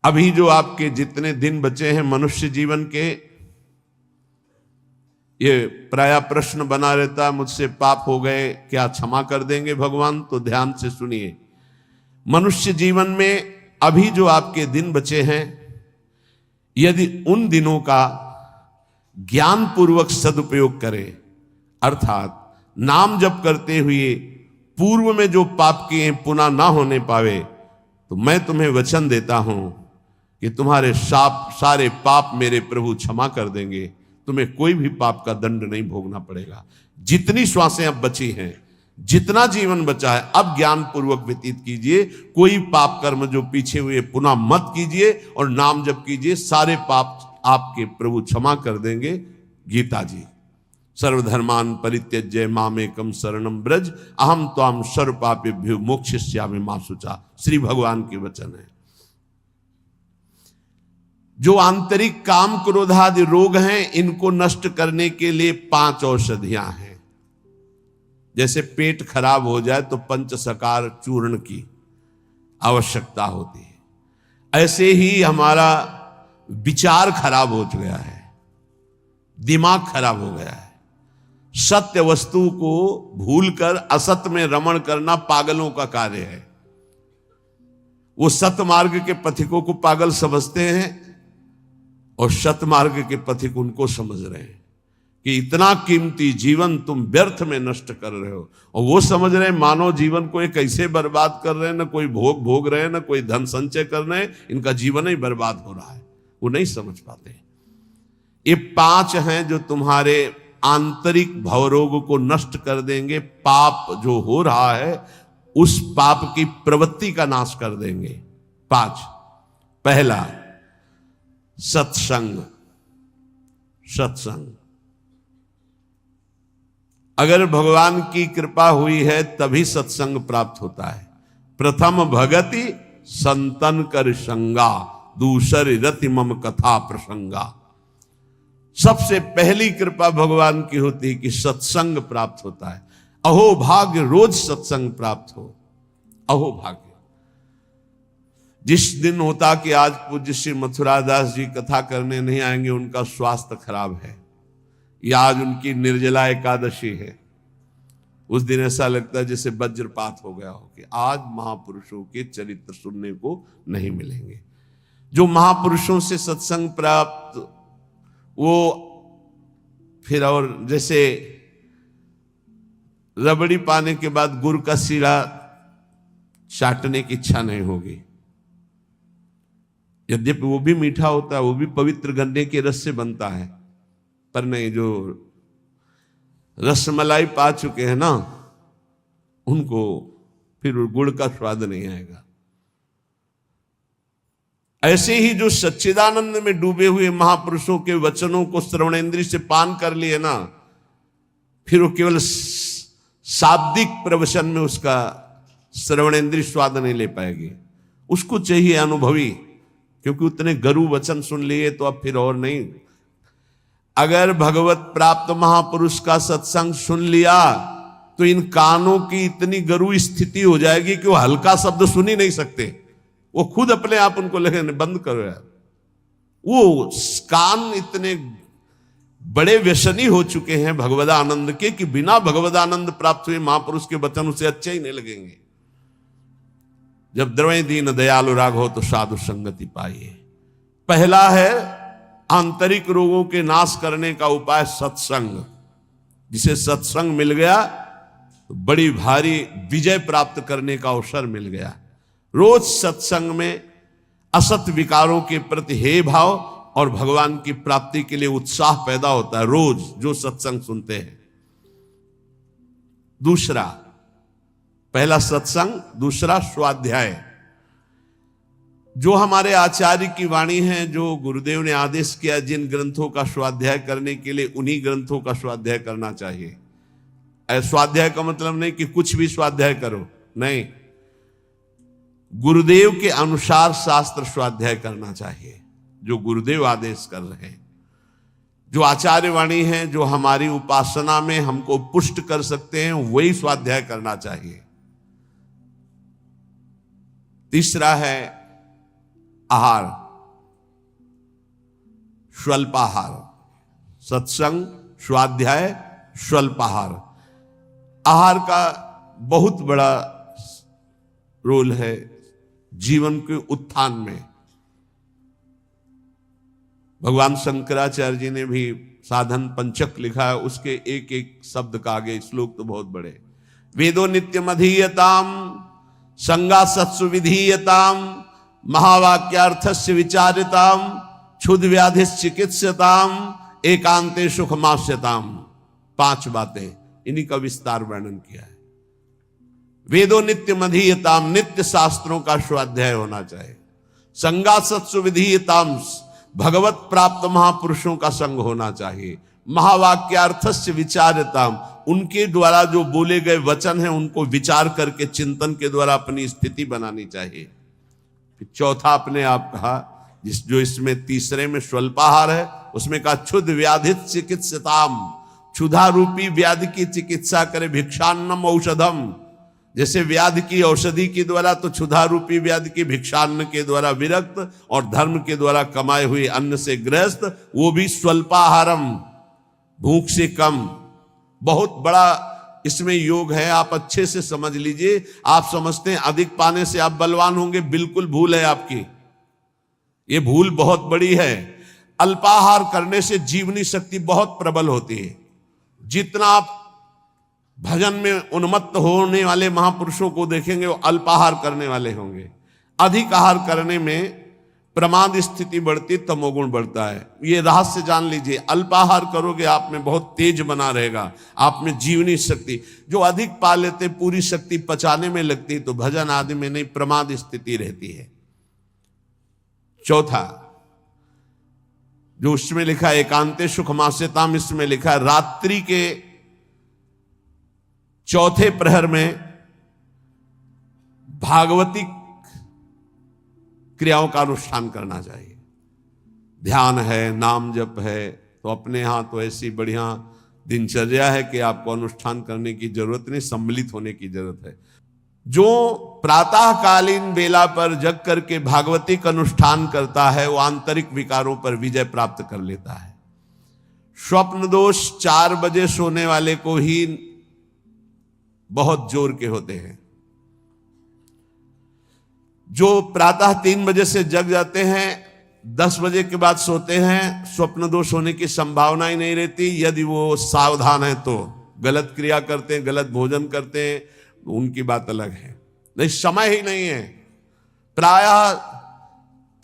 अभी जो आपके जितने दिन बचे हैं मनुष्य जीवन के, ये प्राय प्रश्न बना रहता है, मुझसे पाप हो गए, क्या क्षमा कर देंगे भगवान? तो ध्यान से सुनिए, मनुष्य जीवन में अभी जो आपके दिन बचे हैं, यदि उन दिनों का ज्ञान पूर्वक सदुपयोग करें, अर्थात नाम जप करते हुए पूर्व में जो पाप किए पुनः ना होने पावे, तो मैं तुम्हें वचन देता हूं कि तुम्हारे सारे पाप मेरे प्रभु क्षमा कर देंगे। तुम्हें कोई भी पाप का दंड नहीं भोगना पड़ेगा। जितनी श्वासें अब बची हैं, जितना जीवन बचा है, अब ज्ञान पूर्वक व्यतीत कीजिए। कोई पाप कर्म जो पीछे हुए पुनः मत कीजिए और नाम जप कीजिए, सारे पाप आपके प्रभु क्षमा कर देंगे। गीता जी, सर्वधर्मान परित्यज्य मामेकम शरणम ब्रज अहम त्वाम सर्व पापेभ्यो मोक्षयिष्यामि मा शुचा। श्री भगवान के वचन है। जो आंतरिक काम क्रोधादि रोग हैं, इनको नष्ट करने के लिए 5 औषधियां हैं। जैसे पेट खराब हो जाए तो पंचसकार चूर्ण की आवश्यकता होती है, ऐसे ही हमारा विचार खराब हो गया है, दिमाग खराब हो गया है। सत्य वस्तु को भूलकर असत्य में रमण करना पागलों का कार्य है। वो सत्य मार्ग के पथिकों को पागल समझते हैं और सतमार्ग के पथिक उनको समझ रहे हैं कि इतना कीमती जीवन तुम व्यर्थ में नष्ट कर रहे हो। और वो समझ रहे हैं मानव जीवन को ये कैसे बर्बाद कर रहे हैं, ना कोई भोग भोग रहे हैं, ना कोई धन संचय कर रहे हैं, इनका जीवन ही बर्बाद हो रहा है। वो नहीं समझ पाते। ये 5 हैं जो तुम्हारे आंतरिक भवरोग को नष्ट कर देंगे। पाप जो हो रहा है उस पाप की प्रवृत्ति का नाश कर देंगे। 5, पहला सत्संग। सत्संग, अगर भगवान की कृपा हुई है तभी सत्संग प्राप्त होता है। प्रथम भगति संतन कर संगा, दूसरी रति मम कथा प्रसंगा। सबसे पहली कृपा भगवान की होती है कि सत्संग प्राप्त होता है। अहो भाग्य रोज सत्संग प्राप्त हो। अहो भाग्य। जिस दिन होता कि आज पूज्य श्री मथुरादास जी कथा करने नहीं आएंगे, उनका स्वास्थ्य खराब है, या आज उनकी निर्जला एकादशी है, उस दिन ऐसा लगता है जैसे वज्रपात हो गया हो कि आज महापुरुषों के चरित्र सुनने को नहीं मिलेंगे। जो महापुरुषों से सत्संग प्राप्त, वो फिर और जैसे रबड़ी पाने के बाद गुड़ का सीरा चाटने की इच्छा नहीं होगी। यद्यपि वो भी मीठा होता है, वो भी पवित्र गन्ने के रस से बनता है, पर नहीं, जो रसमलाई पा चुके हैं ना, उनको फिर गुड़ का स्वाद नहीं आएगा। ऐसे ही जो सच्चिदानंद में डूबे हुए महापुरुषों के वचनों को श्रवणेंद्रिय से पान कर लिए ना, फिर वो केवल शाब्दिक प्रवचन में उसका श्रवणेंद्रिय स्वाद नहीं ले पाएगी। उसको चाहिए अनुभवी, क्योंकि उतने गरु वचन सुन लिए तो अब फिर और नहीं। अगर भगवत प्राप्त महापुरुष का सत्संग सुन लिया तो इन कानों की इतनी गरु स्थिति हो जाएगी कि वो हल्का शब्द सुन ही नहीं सकते। वो खुद अपने आप उनको लगेंगे बंद करो यार। वो कान इतने बड़े व्यसनी हो चुके हैं भगवदानंद के कि बिना भगवदानंद प्राप्त हुए महापुरुष के वचन उसे अच्छे ही नहीं लगेंगे। जब द्रवय दीन दयालु राघव तो साधु संगति पाइए। पहला है आंतरिक रोगों के नाश करने का उपाय सत्संग। जिसे सत्संग मिल गया तो बड़ी भारी विजय प्राप्त करने का अवसर मिल गया। रोज सत्संग में असत विकारों के प्रति हे भाव और भगवान की प्राप्ति के लिए उत्साह पैदा होता है रोज जो सत्संग सुनते हैं। दूसरा, पहला सत्संग, दूसरा स्वाध्याय। जो हमारे आचार्य की वाणी है, जो गुरुदेव ने आदेश किया जिन ग्रंथों का स्वाध्याय करने के लिए, उन्हीं ग्रंथों का स्वाध्याय करना चाहिए। स्वाध्याय का मतलब नहीं कि कुछ भी स्वाध्याय करो, नहीं, गुरुदेव के अनुसार शास्त्र स्वाध्याय करना चाहिए, जो गुरुदेव आदेश कर रहे हैं। जो आचार्य वाणी है, जो हमारी उपासना में हमको पुष्ट कर सकते हैं, वही स्वाध्याय करना चाहिए। तीसरा है आहार, स्वल्पाहार, सत्संग, स्वाध्याय, स्वल्पाहार। आहार का बहुत बड़ा रोल है जीवन के उत्थान में। भगवान शंकराचार्य जी ने भी साधन पंचक लिखा है, उसके एक एक शब्द का आगे श्लोक तो बहुत बड़े। वेदो नित्यम अधीयताम संगा सत्सु विधीयताम महावाक्यार्थस्य विचारिताम क्षुद व्याधि चिकित्सताम एकांते सुखमास्यताम। 5 बातें, इन्हीं का विस्तार वर्णन किया है। वेदो नित्यम अधीयताम, नित्य शास्त्रों का स्वाध्याय होना चाहिए। संगा सत्सु विधीयताम, भगवत प्राप्त महापुरुषों का संग होना चाहिए। महावाक्यार्थस्य विचारताम, उनके द्वारा जो बोले गए वचन हैं उनको विचार करके चिंतन के द्वारा अपनी स्थिति बनानी चाहिए। फिर चौथा अपने आप कहा, जो इसमें तीसरे में स्वल्पाहार है, उसमें कहा क्षुध व्याधित चिकित्सताम, क्षुधा रूपी व्याधि की चिकित्सा करे। भिक्षान्नम औषधम, जैसे व्याधि की औषधि के द्वारा, तो क्षुधा रूपी व्याधि की भिक्षान्न के द्वारा विरक्त और धर्म के द्वारा कमाए हुए अन्न से ग्रस्त, वो भी स्वल्पाहारम, भूख से कम। बहुत बड़ा इसमें योग है, आप अच्छे से समझ लीजिए। आप समझते हैं अधिक पाने से आप बलवान होंगे, बिल्कुल भूल है आपकी, ये भूल बहुत बड़ी है। अल्पाहार करने से जीवनी शक्ति बहुत प्रबल होती है। जितना आप भजन में उन्मत्त होने वाले महापुरुषों को देखेंगे वो अल्पाहार करने वाले होंगे। अधिक आहार करने में प्रमाद स्थिति बढ़ती, तमोगुण बढ़ता है। ये रहस्य जान लीजिए। अल्पाहार करोगे आप में बहुत तेज बना रहेगा, आप में जीवनी शक्ति। जो अधिक पा लेते पूरी शक्ति पचाने में लगती, तो भजन आदि में नहीं, प्रमाद स्थिति रहती है। चौथा जो उसमें लिखा है एकांते सुखमास्यताम, इसमें लिखा है रात्रि के चौथे प्रहर में भागवती क्रियाओं का अनुष्ठान करना चाहिए। ध्यान है, नाम जप है, तो अपने यहां तो ऐसी बढ़िया दिनचर्या है कि आपको अनुष्ठान करने की जरूरत नहीं, सम्मिलित होने की जरूरत है। जो प्रातःकालीन बेला पर जग करके भागवती का अनुष्ठान करता है, वो आंतरिक विकारों पर विजय प्राप्त कर लेता है। स्वप्न दोष 4 बजे सोने वाले को ही बहुत जोर के होते हैं। जो प्रातः 3 बजे से जग जाते हैं, 10 बजे के बाद सोते हैं, स्वप्न दोष होने की संभावना ही नहीं रहती। यदि वो सावधान है तो गलत क्रिया करते हैं, गलत भोजन करते हैं, उनकी बात अलग है। नहीं, समय ही नहीं है। प्रायः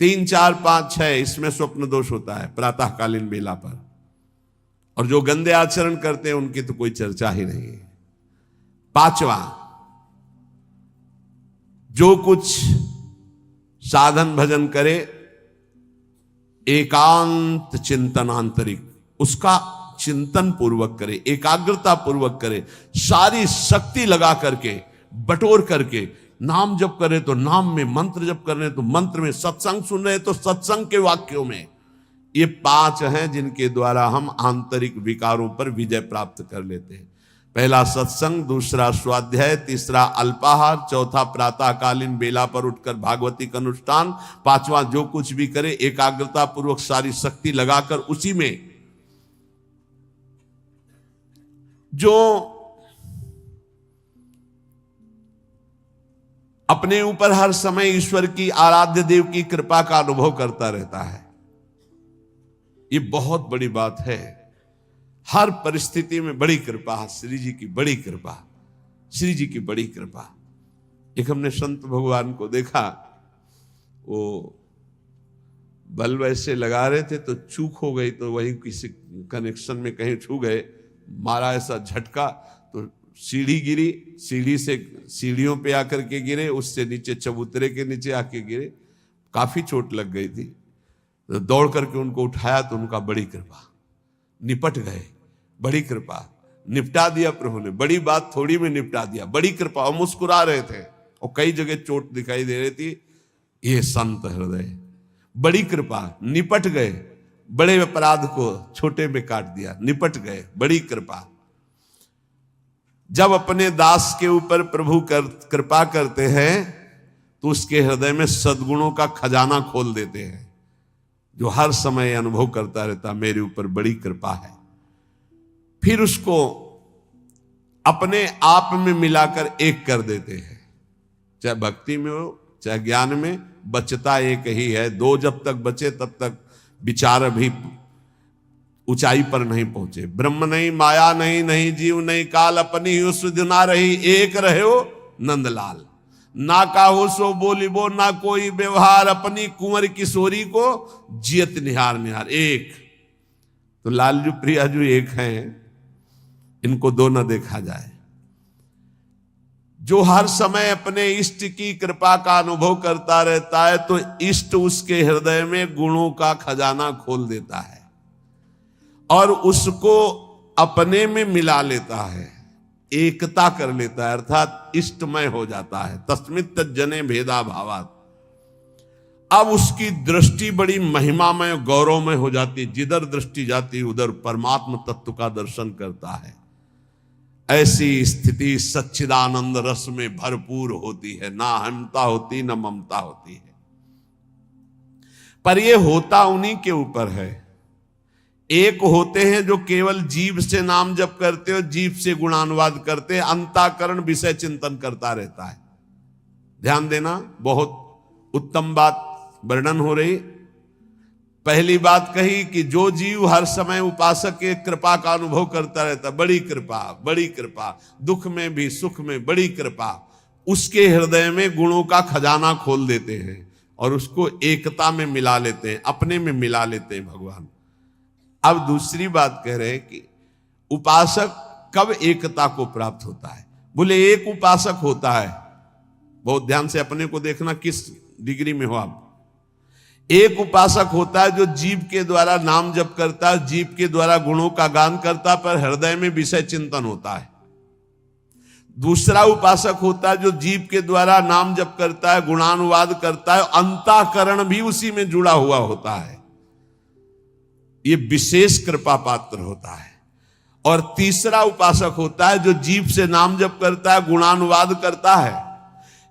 3, 4, 5, 6 इसमें स्वप्न दोष होता है प्रातःकालीन बेला पर। और जो गंदे आचरण करते हैं उनकी तो कोई चर्चा ही नहीं है। 5वां, जो कुछ साधन भजन करे एकांत चिंतन आंतरिक, उसका चिंतन पूर्वक करे, एकाग्रता पूर्वक करे, सारी शक्ति लगा करके, बटोर करके। नाम जप करे तो नाम में, मंत्र जप कर रहे तो मंत्र में, सत्संग सुन रहे तो सत्संग के वाक्यों में। ये 5 हैं जिनके द्वारा हम आंतरिक विकारों पर विजय प्राप्त कर लेते हैं। पहला सत्संग, दूसरा स्वाध्याय, तीसरा अल्पाहार, चौथा प्रातःकालीन बेला पर उठकर भागवती का अनुष्ठान, 5वां जो कुछ भी करे एकाग्रता पूर्वक सारी शक्ति लगाकर उसी में। जो अपने ऊपर हर समय ईश्वर की, आराध्य देव की कृपा का अनुभव करता रहता है, ये बहुत बड़ी बात है। हर परिस्थिति में बड़ी कृपा, श्री जी की बड़ी कृपा, श्री जी की बड़ी कृपा। एक हमने संत भगवान को देखा, वो बल्ब ऐसे लगा रहे थे तो चूक हो गई, तो वही किसी कनेक्शन में कहीं छू गए, मारा ऐसा झटका तो सीढ़ी गिरी, सीढ़ी से सीढ़ियों पे आकर के गिरे, उससे नीचे चबूतरे के नीचे आके गिरे, काफी चोट लग गई थी। तो दौड़ करके उनको उठाया तो उनका बड़ी कृपा, निपट गए, बड़ी कृपा, निपटा दिया प्रभु ने। बड़ी बात थोड़ी में निपटा दिया, बड़ी कृपा। और मुस्कुरा रहे थे और कई जगह चोट दिखाई दे रही थी। ये संत हृदय, बड़ी कृपा, निपट गए, बड़े अपराध को छोटे में काट दिया, निपट गए, बड़ी कृपा। जब अपने दास के ऊपर प्रभु कृपा करते हैं तो उसके हृदय में सद्गुणों का खजाना खोल देते हैं, जो हर समय अनुभव करता रहता मेरे ऊपर बड़ी कृपा है। फिर उसको अपने आप में मिलाकर एक कर देते हैं, चाहे भक्ति में हो चाहे ज्ञान में, बचता एक ही है। दो जब तक बचे तब तक विचार अभी ऊंचाई पर नहीं पहुंचे। ब्रह्म नहीं, माया नहीं, नहीं जीव नहीं काल, अपनी ही सुध ना रही, एक रहे हो नंदलाल। ना काहो सो बोलिबो ना कोई व्यवहार, अपनी कुंवर किशोरी को जियत निहार निहार। एक तो लालजू प्रियाजू एक हैं, इनको दो न देखा जाए। जो हर समय अपने इष्ट की कृपा का अनुभव करता रहता है, तो इष्ट उसके हृदय में गुणों का खजाना खोल देता है और उसको अपने में मिला लेता है, एकता कर लेता है, अर्थात इष्टमय हो जाता है। तस्मित् तज्जने भेदा भावात्। अब उसकी दृष्टि बड़ी महिमामय गौरवमय हो जाती, जिधर दृष्टि जाती उधर परमात्म तत्व का दर्शन करता है। ऐसी स्थिति सच्चिदानंद रस में भरपूर होती है, ना अहमता होती न ममता होती है। पर यह होता उन्हीं के ऊपर है। एक होते हैं जो केवल जीव से नाम जप करते हो, जीव से गुणानुवाद करते हैं, अंतःकरण विषय चिंतन करता रहता है। ध्यान देना, बहुत उत्तम बात वर्णन हो रही। पहली बात कही कि जो जीव हर समय उपासक के कृपा का अनुभव करता रहता, बड़ी कृपा बड़ी कृपा, दुख में भी सुख में बड़ी कृपा, उसके हृदय में गुणों का खजाना खोल देते हैं और उसको एकता में मिला लेते हैं, अपने में मिला लेते हैं भगवान। अब दूसरी बात कह रहे हैं कि उपासक कब एकता को प्राप्त होता है। बोले एक उपासक होता है, बहुत ध्यान से अपने को देखना किस डिग्री में हो आप। एक उपासक होता है जो जीव के द्वारा नाम जप करता है, जीव के द्वारा गुणों का गान करता है, पर हृदय में विषय चिंतन होता है। दूसरा उपासक होता है जो जीव के द्वारा नाम जप करता है, गुणानुवाद करता है, अंतःकरण भी उसी में जुड़ा हुआ होता है। ये विशेष कृपा पात्र होता है। और तीसरा उपासक होता है जो जीव से नाम जप करता है, गुणानुवाद करता है,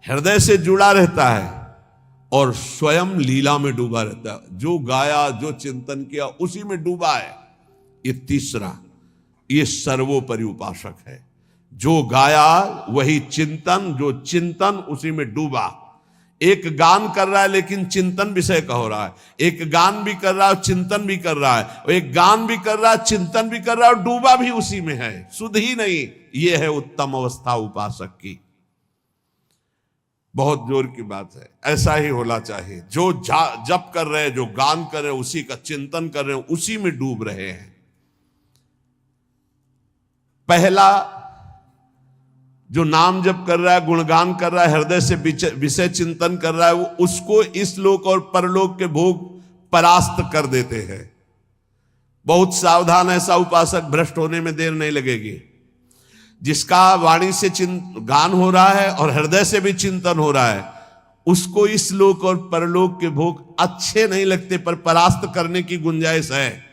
हृदय से जुड़ा रहता है और स्वयं लीला में डूबा रहता है। जो गाया जो चिंतन किया उसी में डूबा है। ये तीसरा, ये सर्वोपरि उपासक है। जो गाया वही चिंतन, जो चिंतन उसी में डूबा। एक गान कर रहा है लेकिन चिंतन विषय का हो रहा है, एक गान भी कर रहा है चिंतन भी कर रहा है, एक गान भी कर रहा है चिंतन भी कर रहा है और डूबा भी उसी में है, सुध ही नहीं। यह है उत्तम अवस्था उपासक की। बहुत जोर की बात है, ऐसा ही होना चाहिए। जो जप कर रहे हैं, जो गान कर रहे हैं, उसी का चिंतन कर रहे हैं, उसी में डूब रहे हैं। पहला जो नाम जप कर रहा है, गुणगान कर रहा है, हृदय से विषय चिंतन कर रहा है, वो उसको इस लोक और परलोक के भोग परास्त कर देते हैं। बहुत सावधान, ऐसा उपासक भ्रष्ट होने में देर नहीं लगेगी। जिसका वाणी से गान हो रहा है और हृदय से भी चिंतन हो रहा है, उसको इस लोक और परलोक के भोग अच्छे नहीं लगते, पर परास्त करने की गुंजाइश है।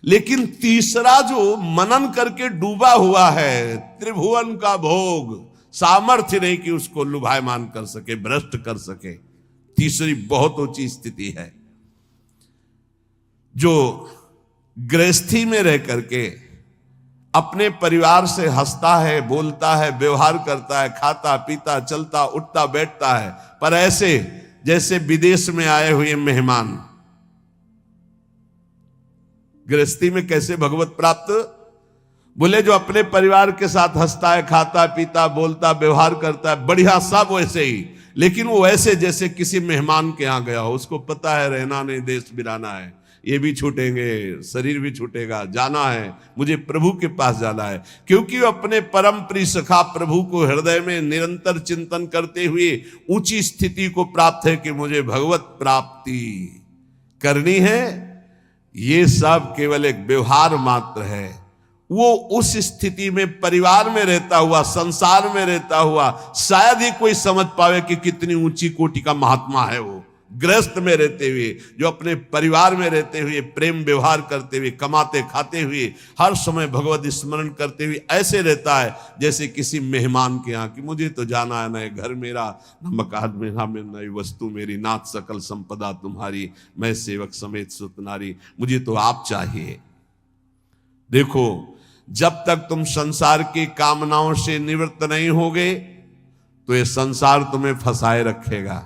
लेकिन तीसरा जो मनन करके डूबा हुआ है, त्रिभुवन का भोग, सामर्थ्य नहीं कि उसको लुभायमान कर सके, भ्रष्ट कर सके। तीसरी बहुत ऊंची स्थिति है। जो गृहस्थी में रह करके अपने परिवार से हंसता है, बोलता है, व्यवहार करता है, खाता पीता चलता उठता बैठता है, पर ऐसे जैसे विदेश में आए हुए मेहमान। गृहस्थी में कैसे भगवत प्राप्त? बोले जो अपने परिवार के साथ हंसता है, खाता पीता बोलता व्यवहार करता है, बढ़िया सब वैसे ही, लेकिन वो ऐसे जैसे किसी मेहमान के यहां गया हो। उसको पता है रहना नहीं, देश बिराना है, ये भी छूटेंगे, शरीर भी छूटेगा, जाना है, मुझे प्रभु के पास जाना है। क्योंकि वो अपने परम प्रिय सखा प्रभु को हृदय में निरंतर चिंतन करते हुए ऊंची स्थिति को प्राप्त है कि मुझे भगवत प्राप्ति करनी है। ये सब केवल एक व्यवहार मात्र है। वो उस स्थिति में परिवार में रहता हुआ, संसार में रहता हुआ शायद ही कोई समझ पावे कि कितनी ऊंची कोटि का महात्मा है वो। गृहस्थ में रहते हुए, जो अपने परिवार में रहते हुए प्रेम व्यवहार करते हुए, कमाते खाते हुए, हर समय भगवत स्मरण करते हुए ऐसे रहता है जैसे किसी मेहमान के यहाँ कि मुझे तो जाना है, न घर मेरा, न मकान मेरा, न वस्तु मेरी, नाथ सकल संपदा तुम्हारी, मैं सेवक समेत सुत नारी, मुझे तो आप चाहिए। देखो, जब तक तुम संसार की कामनाओं से निवृत्त नहीं होगे तो ये संसार तुम्हें फंसाए रखेगा।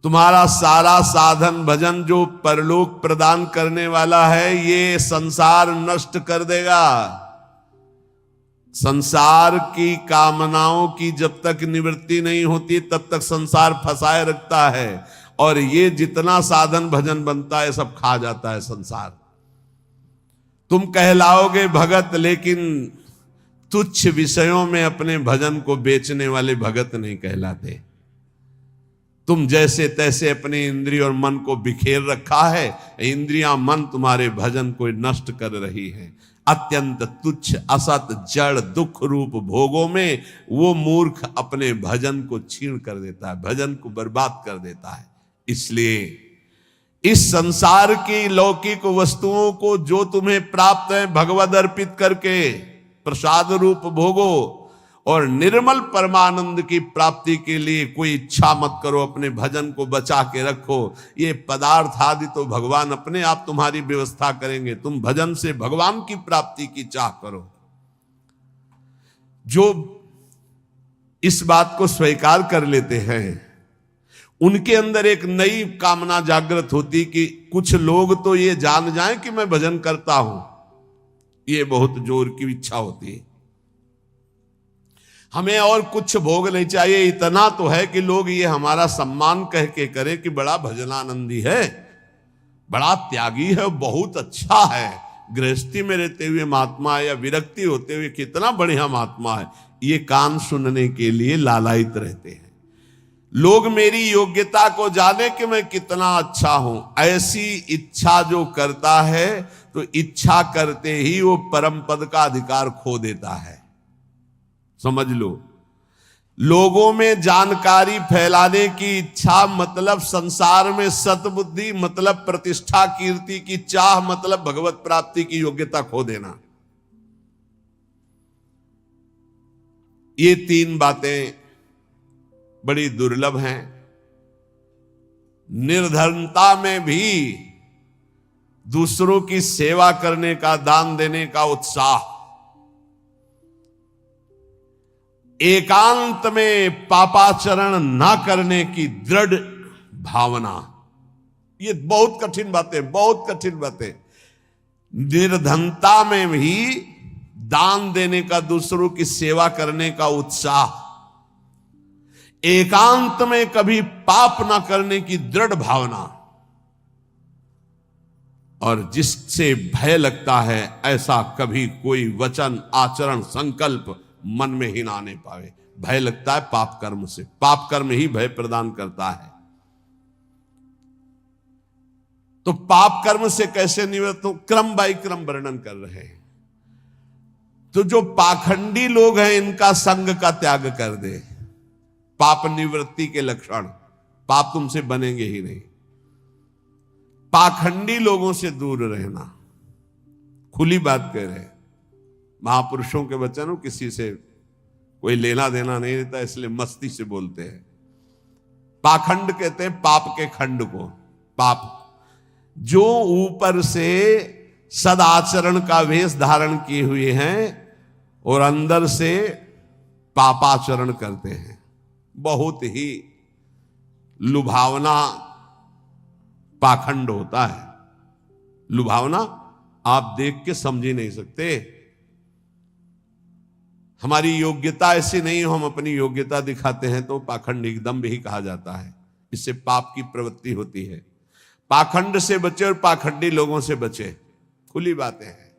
तुम्हारा सारा साधन भजन जो परलोक प्रदान करने वाला है, ये संसार नष्ट कर देगा। संसार की कामनाओं की जब तक निवृत्ति नहीं होती तब तक संसार फंसाए रखता है, और ये जितना साधन भजन बनता है सब खा जाता है संसार। तुम कहलाओगे भगत, लेकिन तुच्छ विषयों में अपने भजन को बेचने वाले भगत नहीं कहलाते। तुम जैसे तैसे अपने इंद्रिय और मन को बिखेर रखा है, इंद्रियां मन तुम्हारे भजन को नष्ट कर रही हैं। अत्यंत तुच्छ असत जड़ दुख रूप भोगों में वो मूर्ख अपने भजन को छीन कर देता है, भजन को बर्बाद कर देता है। इसलिए इस संसार की लौकिक वस्तुओं को जो तुम्हें प्राप्त है भगवद अर्पित करके प्रसाद रूप भोगो, और निर्मल परमानंद की प्राप्ति के लिए कोई इच्छा मत करो, अपने भजन को बचा के रखो। ये पदार्थ आदि तो भगवान अपने आप तुम्हारी व्यवस्था करेंगे, तुम भजन से भगवान की प्राप्ति की चाह करो। जो इस बात को स्वीकार कर लेते हैं उनके अंदर एक नई कामना जागृत होती कि कुछ लोग तो ये जान जाएं कि मैं भजन करता हूं, ये बहुत जोर की इच्छा होती है। हमें और कुछ भोग नहीं चाहिए, इतना तो है कि लोग ये हमारा सम्मान कह के करे कि बड़ा भजनानंदी है, बड़ा त्यागी है, बहुत अच्छा है, गृहस्थी में रहते हुए महात्मा है या विरक्ति होते हुए कितना बढ़िया महात्मा है, ये कान सुनने के लिए लालायित रहते हैं। लोग मेरी योग्यता को जाने कि मैं कितना अच्छा हूं, ऐसी इच्छा जो करता है तो इच्छा करते ही वो परम पद का अधिकार खो देता है। समझ लो, लोगों में जानकारी फैलाने की इच्छा मतलब संसार में सतबुद्धि, मतलब प्रतिष्ठा कीर्ति की चाह, मतलब भगवत प्राप्ति की योग्यता खो देना। ये तीन बातें बड़ी दुर्लभ हैं। निर्धनता में भी दूसरों की सेवा करने का, दान देने का उत्साह, एकांत में पापाचरण ना करने की दृढ़ भावना, ये बहुत कठिन बातें, बहुत कठिन बातें। निर्धनता में भी दान देने का, दूसरों की सेवा करने का उत्साह, एकांत में कभी पाप ना करने की दृढ़ भावना, और जिससे भय लगता है ऐसा कभी कोई वचन, आचरण, संकल्प मन में ही ना आने पावे। भय लगता है पाप कर्म से, पाप कर्म ही भय प्रदान करता है। तो पाप कर्म से कैसे निवृत्त हो, क्रम बाई क्रम वर्णन कर रहे हैं। तो जो पाखंडी लोग हैं इनका संग का त्याग कर दे। पाप निवृत्ति के लक्षण, पाप तुमसे बनेंगे ही नहीं। पाखंडी लोगों से दूर रहना, खुली बात कह रहे हैं। महापुरुषों के वचन हो, किसी से कोई लेना देना नहीं रहता, इसलिए मस्ती से बोलते हैं। पाखंड कहते हैं पाप के खंड को। पाप जो ऊपर से सदाचरण का वेश धारण किए हुए हैं और अंदर से पापाचरण करते हैं, बहुत ही लुभावना पाखंड होता है। लुभावना आप देख के समझ ही नहीं सकते। हमारी योग्यता ऐसी नहीं हो, हम अपनी योग्यता दिखाते हैं तो पाखंड एकदम भी कहा जाता है। इससे पाप की प्रवृत्ति होती है। पाखंड से बचे और पाखंडी लोगों से बचे, खुली बातें हैं।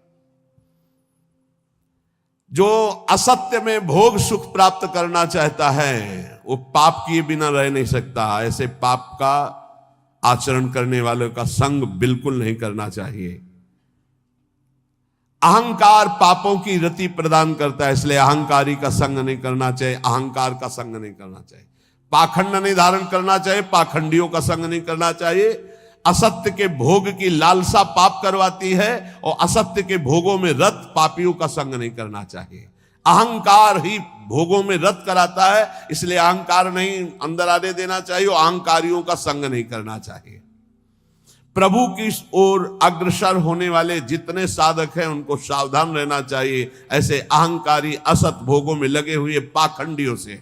जो असत्य में भोग सुख प्राप्त करना चाहता है वो पाप किए बिना रह नहीं सकता। ऐसे पाप का आचरण करने वालों का संग बिल्कुल नहीं करना चाहिए। अहंकार पापों की रति प्रदान करता है, इसलिए अहंकारी का संग नहीं करना चाहिए, अहंकार का संग नहीं करना चाहिए। पाखंड नहीं धारण करना चाहिए, पाखंडियों का संग नहीं करना चाहिए। असत्य के भोग की लालसा पाप करवाती है और असत्य के भोगों में रत पापियों का संग नहीं करना चाहिए। अहंकार ही भोगों में रत कराता है, इसलिए अहंकार नहीं अंदर आने देना चाहिए और अहंकारियों का संग नहीं करना चाहिए। प्रभु की ओर अग्रसर होने वाले जितने साधक हैं उनको सावधान रहना चाहिए ऐसे अहंकारी असत भोगों में लगे हुए पाखंडियों से।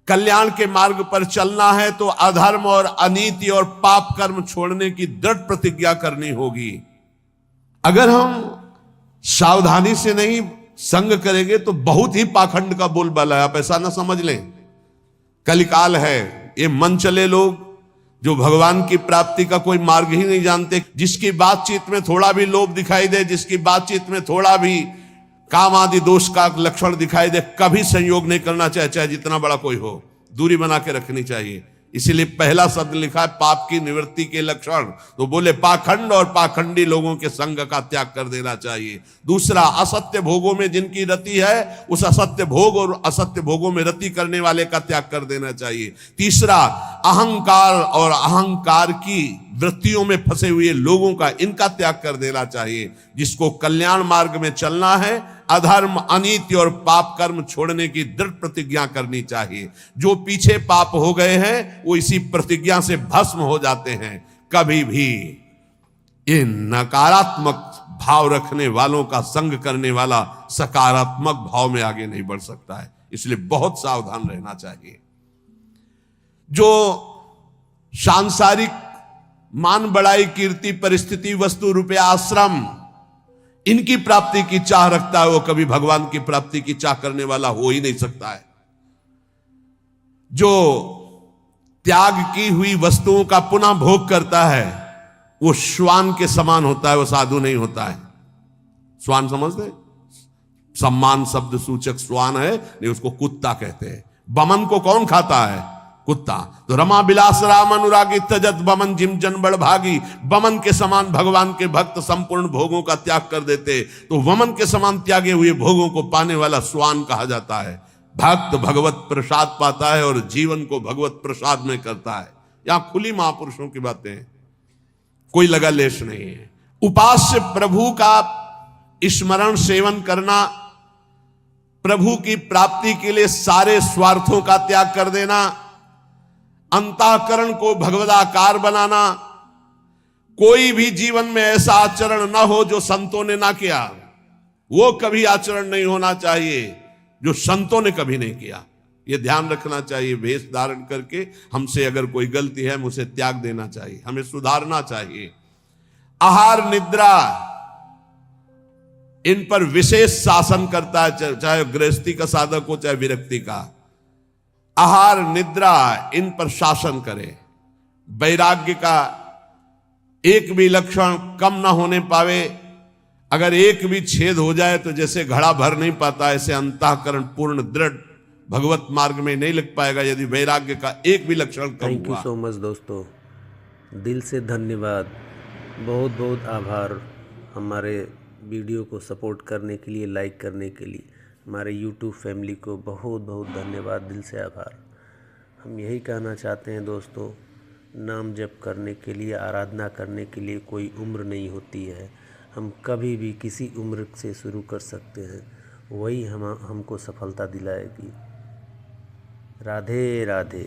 कल्याण के मार्ग पर चलना है तो अधर्म और अनीति और पाप कर्म छोड़ने की दृढ़ प्रतिज्ञा करनी होगी। अगर हम सावधानी से नहीं संग करेंगे तो बहुत ही पाखंड का बोलबाला है, आप ऐसा ना समझ लें। कलिकाल है, ये मन चले लोग जो भगवान की प्राप्ति का कोई मार्ग ही नहीं जानते, जिसकी बातचीत में थोड़ा भी लोभ दिखाई दे, जिसकी बातचीत में थोड़ा भी काम आदि दोष का लक्षण दिखाई दे, कभी संयोग नहीं करना चाहिए, चाहे जितना बड़ा कोई हो, दूरी बना के रखनी चाहिए। इसीलिए पहला शब्द लिखा है पाप की निवृत्ति के लक्षण, तो बोले पाखंड और पाखंडी लोगों के संग का त्याग कर देना चाहिए। दूसरा, असत्य भोगों में जिनकी रति है उस असत्य भोग और असत्य भोगों में रति करने वाले का त्याग कर देना चाहिए। तीसरा, अहंकार और अहंकार की वृत्तियों में फंसे हुए लोगों का इनका त्याग कर देना चाहिए। जिसको कल्याण मार्ग में चलना है अधर्म अनीति और पाप कर्म छोड़ने की दृढ़ प्रतिज्ञा करनी चाहिए। जो पीछे पाप हो गए हैं वो इसी प्रतिज्ञा से भस्म हो जाते हैं। कभी भी ये नकारात्मक भाव रखने वालों का संग करने वाला सकारात्मक भाव में आगे नहीं बढ़ सकता है, इसलिए बहुत सावधान रहना चाहिए। जो सांसारिक मान बढ़ाई कीर्ति परिस्थिति वस्तु रुपया आश्रम इनकी प्राप्ति की चाह रखता है वो कभी भगवान की प्राप्ति की चाह करने वाला हो ही नहीं सकता है। जो त्याग की हुई वस्तुओं का पुनः भोग करता है वो श्वान के समान होता है, वो साधु नहीं होता है। श्वान समझते, सम्मान शब्द सूचक श्वान है, नहीं उसको कुत्ता कहते हैं। बमन को कौन खाता है? कुत्ता। तो रमा बिलास राम अनुरागी तजत बमन जिम जन बड़ भागी। बमन के समान भगवान के भक्त संपूर्ण भोगों का त्याग कर देते, तो वमन के समान त्यागे हुए भोगों को पाने वाला स्वान कहा जाता है। भक्त भगवत प्रसाद पाता है और जीवन को भगवत प्रसाद में करता है। यहां खुली महापुरुषों की बातें हैं, कोई लगा लेश नहीं है। उपास्य प्रभु का स्मरण सेवन करना, प्रभु की प्राप्ति के लिए सारे स्वार्थों का त्याग कर देना, अंतःकरण को भगवदाकार बनाना। कोई भी जीवन में ऐसा आचरण ना हो जो संतों ने ना किया, वो कभी आचरण नहीं होना चाहिए जो संतों ने कभी नहीं किया। ये ध्यान रखना चाहिए। वेश धारण करके हमसे अगर कोई गलती है मुझे त्याग देना चाहिए, हमें सुधारना चाहिए। आहार निद्रा इन पर विशेष शासन करता है, चाहे गृहस्थी का साधक हो चाहे विरक्ति का। आहार निद्रा इन पर शासन करे। वैराग्य का एक भी लक्षण कम ना होने पावे। अगर एक भी छेद हो जाए तो जैसे घड़ा भर नहीं पाता, ऐसे अंतःकरण पूर्ण दृढ़ भगवत मार्ग में नहीं लग पाएगा यदि वैराग्य का एक भी लक्षण कम हुआ। थैंक यू सो मच दोस्तों, दिल से धन्यवाद, बहुत बहुत आभार हमारे वीडियो को सपोर्ट करने के लिए, लाइक करने के लिए। हमारे YouTube फैमिली को बहुत बहुत धन्यवाद, दिल से आभार। हम यही कहना चाहते हैं दोस्तों, नाम जप करने के लिए, आराधना करने के लिए कोई उम्र नहीं होती है। हम कभी भी किसी उम्र से शुरू कर सकते हैं, वही हमको सफलता दिलाएगी। राधे राधे।